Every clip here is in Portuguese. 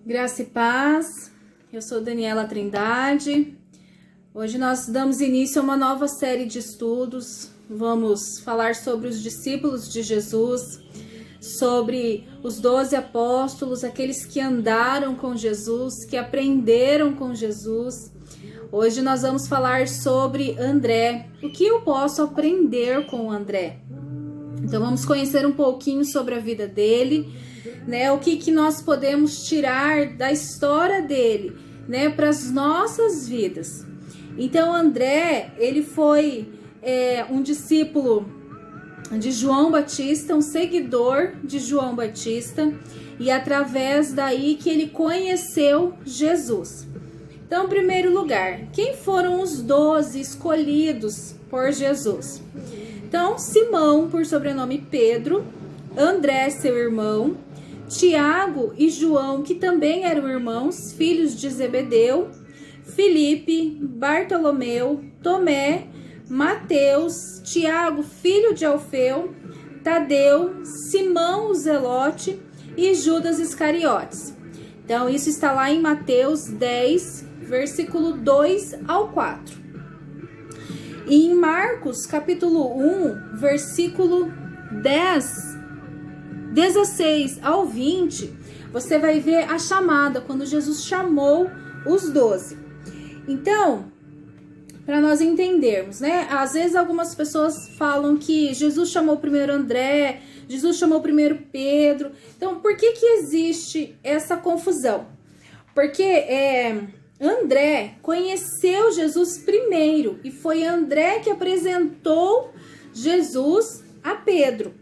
Graça e paz, eu sou Daniela Trindade. Hoje nós damos início a uma nova série de estudos. Vamos falar sobre os discípulos de Jesus, sobre os 12 apóstolos, aqueles que andaram com Jesus, que aprenderam com Jesus. Hoje nós vamos falar sobre André. O que eu posso aprender com André? Então vamos conhecer um pouquinho sobre a vida dele, né? O que nós podemos tirar da história dele, né, para as nossas vidas. Então André, ele foi um discípulo de João Batista, um seguidor de João Batista, e através daí que ele conheceu Jesus. Então, em primeiro lugar, quem foram os 12 escolhidos por Jesus? Então, Simão, por sobrenome Pedro, André, seu irmão, Tiago e João, que também eram irmãos, filhos de Zebedeu, Filipe, Bartolomeu, Tomé, Mateus, Tiago, filho de Alfeu, Tadeu, Simão o Zelote e Judas Iscariotes. Então, isso está lá em Mateus 10, versículo 2 ao 4. E em Marcos, capítulo 1, versículo 16 ao 20, você vai ver a chamada, quando Jesus chamou os 12. Então, para nós entendermos, né? Às vezes algumas pessoas falam que Jesus chamou primeiro André, Jesus chamou primeiro Pedro. Então, por que existe essa confusão? Porque André conheceu Jesus primeiro e foi André que apresentou Jesus a Pedro.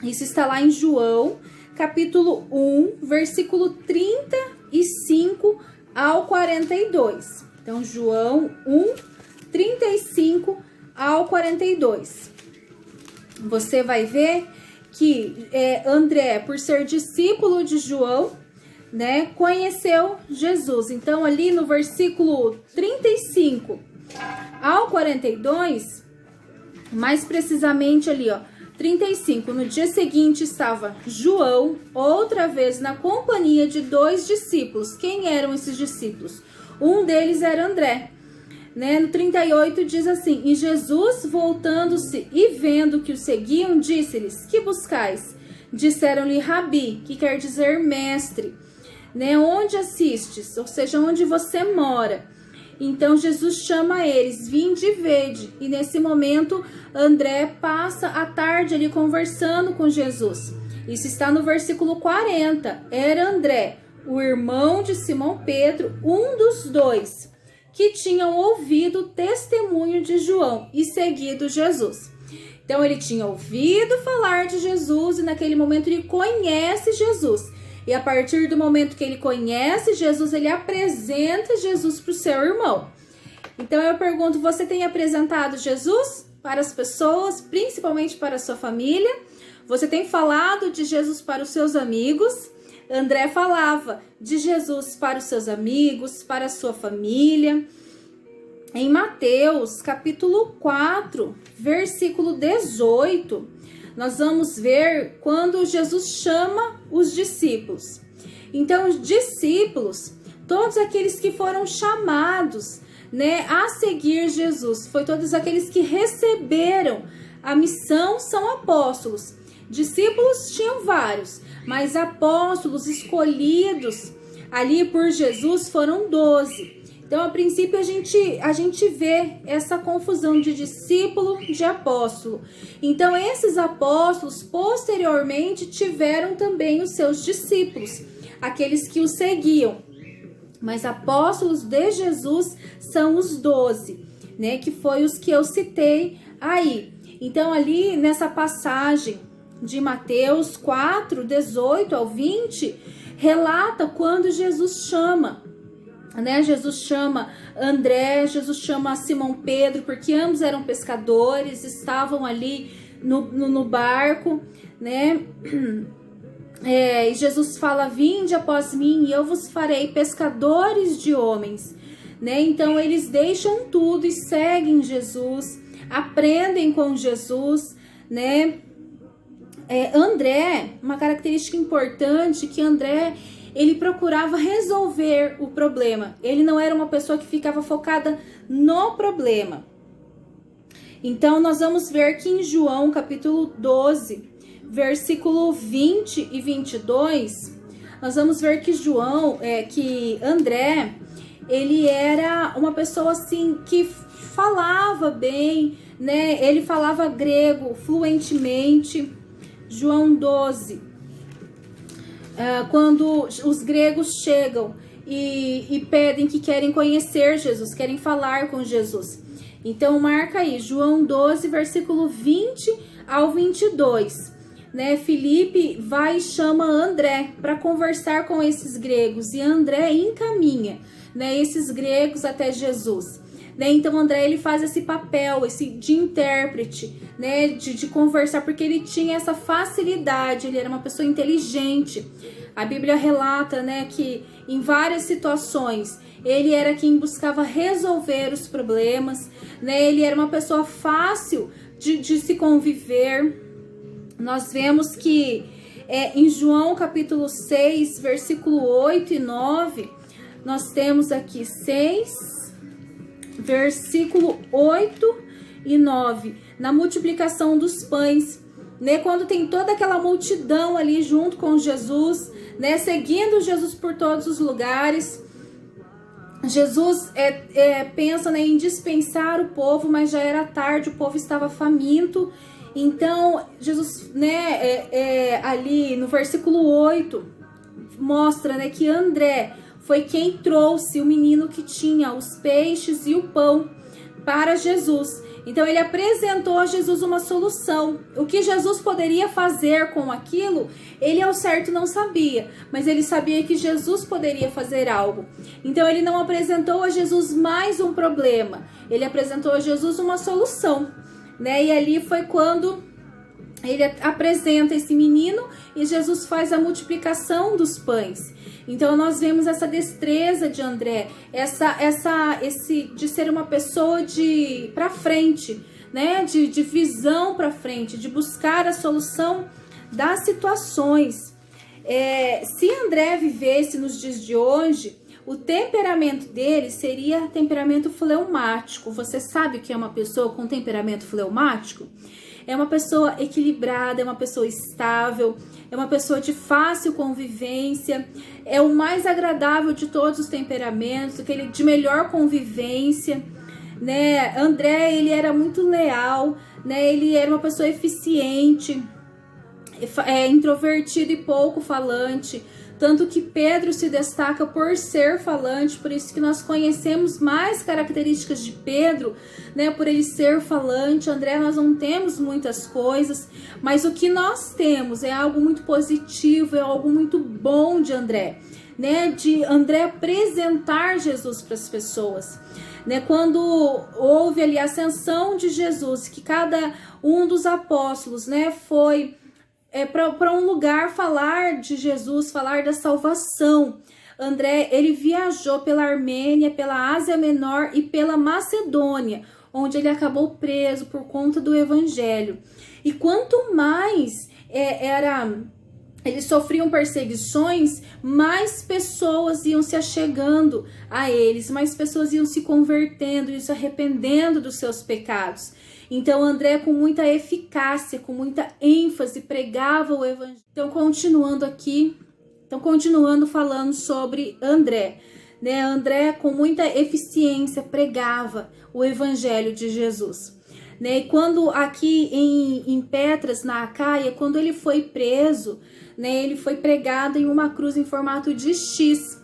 Isso está lá em João, capítulo 1, versículo 35 ao 42. Então, João 1, 35 ao 42. Você vai ver que André, por ser discípulo de João, né, conheceu Jesus. Então, ali no versículo 35 ao 42, mais precisamente ali, ó, 35, no dia seguinte estava João, outra vez na companhia de 2 discípulos. Quem eram esses discípulos? Um deles era André. Né? No 38 diz assim: E Jesus, voltando-se e vendo que o seguiam, disse-lhes: Que buscais? Disseram-lhe Rabi, que quer dizer mestre. Né? Onde assistes? Ou seja, onde você mora. Então Jesus chama eles: Vinde e vede. E nesse momento André passa a tarde ali conversando com Jesus. Isso está no versículo 40. Era André, o irmão de Simão Pedro, um dos 2 que tinham ouvido o testemunho de João e seguido Jesus. Então ele tinha ouvido falar de Jesus e naquele momento ele conhece Jesus. E a partir do momento que ele conhece Jesus, ele apresenta Jesus para o seu irmão. Então eu pergunto, você tem apresentado Jesus para as pessoas, principalmente para a sua família? Você tem falado de Jesus para os seus amigos? André falava de Jesus para os seus amigos, para a sua família. Em Mateus, capítulo 4, versículo 18, nós vamos ver quando Jesus chama os discípulos. Então, os discípulos, todos aqueles que foram chamados, né, a seguir Jesus, foi todos aqueles que receberam a missão, são apóstolos. Discípulos tinham vários, mas apóstolos escolhidos ali por Jesus foram 12. Então, a princípio, a gente vê essa confusão de discípulo, de apóstolo. Então, esses apóstolos, posteriormente, tiveram também os seus discípulos, aqueles que o seguiam. Mas apóstolos de Jesus são os 12, né? Que foi os que eu citei aí. Então, ali nessa passagem de Mateus 4, 18 ao 20, relata quando Jesus chama, né? Jesus chama André, Jesus chama Simão Pedro, porque ambos eram pescadores, estavam ali no barco, né? E Jesus fala: Vinde após mim e eu vos farei pescadores de homens, né? Então eles deixam tudo e seguem Jesus, aprendem com Jesus, né? André, uma característica importante que André ele procurava resolver o problema. Ele não era uma pessoa que ficava focada no problema. Então, nós vamos ver que em João, capítulo 12, versículo 20 e 22, nós vamos ver que que André, ele era uma pessoa assim que falava bem, né? Ele falava grego fluentemente. João 12, quando os gregos chegam e pedem que querem conhecer Jesus, querem falar com Jesus. Então, marca aí, João 12, versículo 20 ao 22. Né? Filipe vai e chama André para conversar com esses gregos. E André encaminha, né, esses gregos até Jesus. Né? Então, André, ele faz esse papel de intérprete, né, de conversar, porque ele tinha essa facilidade, ele era uma pessoa inteligente. A Bíblia relata, né, que em várias situações ele era quem buscava resolver os problemas, né? Ele era uma pessoa fácil de se conviver. Nós vemos que em João capítulo 6, versículo 8 e 9, nós temos aqui 6, versículo 8 e 9, na multiplicação dos pães, né? Quando tem toda aquela multidão ali junto com Jesus, né? Seguindo Jesus por todos os lugares. Jesus pensa, né, em dispensar o povo, mas já era tarde, o povo estava faminto. Então, Jesus, né, ali no versículo 8, mostra, né, que André foi quem trouxe o menino que tinha os peixes e o pão para Jesus. Então, ele apresentou a Jesus uma solução. O que Jesus poderia fazer com aquilo, ele ao certo não sabia, mas ele sabia que Jesus poderia fazer algo. Então, ele não apresentou a Jesus mais um problema, ele apresentou a Jesus uma solução, né? E ali foi quando ele apresenta esse menino e Jesus faz a multiplicação dos pães. Então, nós vemos essa destreza de André, de ser uma pessoa para frente, né? De visão para frente, de buscar a solução das situações. Se André vivesse nos dias de hoje, o temperamento dele seria temperamento fleumático. Você sabe o que é uma pessoa com temperamento fleumático? É uma pessoa equilibrada, é uma pessoa estável, é uma pessoa de fácil convivência, é o mais agradável de todos os temperamentos, aquele de melhor convivência, né? André, ele era muito leal, né? Ele era uma pessoa eficiente, introvertido e pouco falante. Tanto que Pedro se destaca por ser falante, por isso que nós conhecemos mais características de Pedro, né? Por ele ser falante. André, nós não temos muitas coisas, mas o que nós temos é algo muito positivo, é algo muito bom de André, né? De André apresentar Jesus para as pessoas, né? Quando houve ali a ascensão de Jesus, que cada um dos apóstolos, né, foi para um lugar falar de Jesus, falar da salvação. André, ele viajou pela Armênia, pela Ásia Menor e pela Macedônia, onde ele acabou preso por conta do evangelho. E quanto mais eles sofriam perseguições, mais pessoas iam se achegando a eles, mais pessoas iam se convertendo e se arrependendo dos seus pecados. Então, André, com muita eficácia, com muita ênfase, pregava o evangelho. Então, continuando falando sobre André, né? André, com muita eficiência, pregava o evangelho de Jesus, né? E quando aqui em Petras, na Acaia, quando ele foi preso, né, ele foi pregado em uma cruz em formato de X.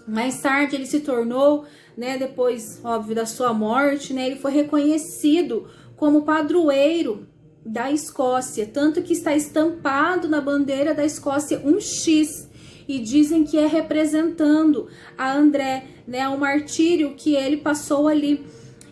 Mais tarde ele se tornou, né, depois, óbvio, da sua morte, né, ele foi reconhecido como padroeiro da Escócia, tanto que está estampado na bandeira da Escócia um X, e dizem que é representando a André, né, o martírio que ele passou ali.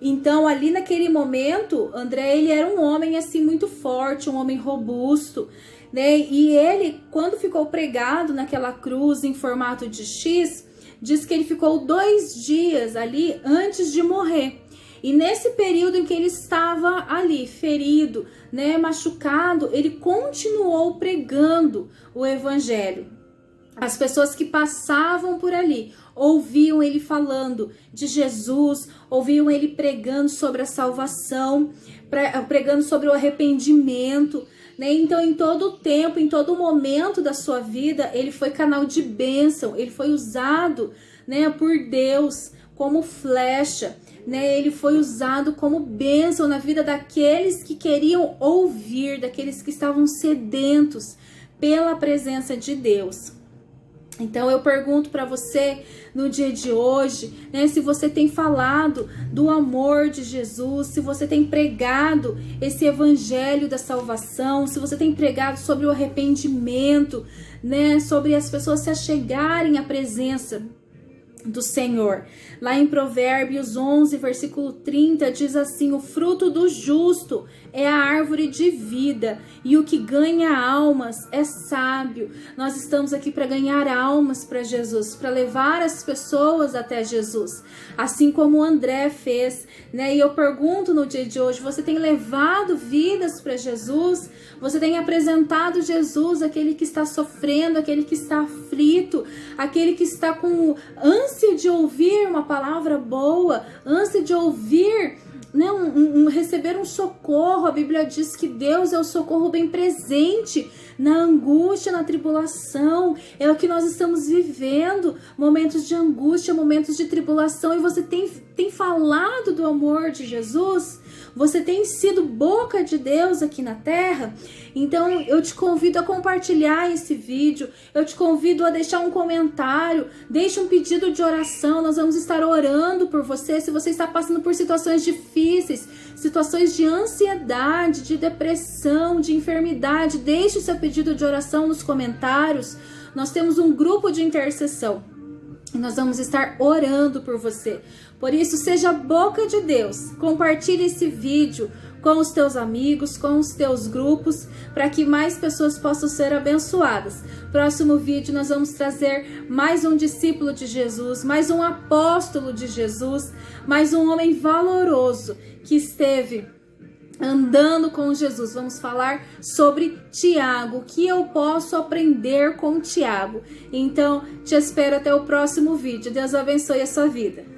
Então, ali naquele momento, André, ele era um homem assim muito forte, um homem robusto, né? E ele, quando ficou pregado naquela cruz em formato de X, diz que ele ficou 2 dias ali antes de morrer. E nesse período em que ele estava ali, ferido, né, machucado, ele continuou pregando o evangelho. As pessoas que passavam por ali ouviam ele falando de Jesus, ouviam ele pregando sobre a salvação, pregando sobre o arrependimento, né? Então, em todo o tempo, em todo momento da sua vida, ele foi canal de bênção, ele foi usado, né, por Deus como flecha, né? Ele foi usado como bênção na vida daqueles que queriam ouvir, daqueles que estavam sedentos pela presença de Deus. Então eu pergunto para você no dia de hoje, né, se você tem falado do amor de Jesus, se você tem pregado esse evangelho da salvação, se você tem pregado sobre o arrependimento, né, sobre as pessoas se achegarem à presença do Senhor. Lá em Provérbios 11, versículo 30, diz assim: o fruto do justo é a árvore de vida, e o que ganha almas é sábio. Nós estamos aqui para ganhar almas para Jesus, para levar as pessoas até Jesus, assim como o André fez, né? E eu pergunto no dia de hoje, você tem levado vidas para Jesus? Você tem apresentado Jesus, aquele que está sofrendo, aquele que está aflito, aquele que está com ânsia de ouvir uma palavra boa, ânsia de ouvir, né, receber um socorro. A Bíblia diz que Deus é o socorro bem presente na angústia, na tribulação. É o que nós estamos vivendo, momentos de angústia, momentos de tribulação, e você tem falado do amor de Jesus? Você tem sido boca de Deus aqui na terra? Então eu te convido a compartilhar esse vídeo, eu te convido a deixar um comentário, deixe um pedido de oração. Nós vamos estar orando por você. Se você está passando por situações difíceis, situações de ansiedade, de depressão, de enfermidade, deixe o seu pedido de oração nos comentários. Nós temos um grupo de intercessão. Nós vamos estar orando por você. Por isso, seja a boca de Deus. Compartilhe esse vídeo com os teus amigos, com os teus grupos, para que mais pessoas possam ser abençoadas. Próximo vídeo nós vamos trazer mais um discípulo de Jesus, mais um apóstolo de Jesus, mais um homem valoroso que esteve andando com Jesus. Vamos falar sobre Tiago, o que eu posso aprender com Tiago. Então, te espero até o próximo vídeo. Deus abençoe a sua vida.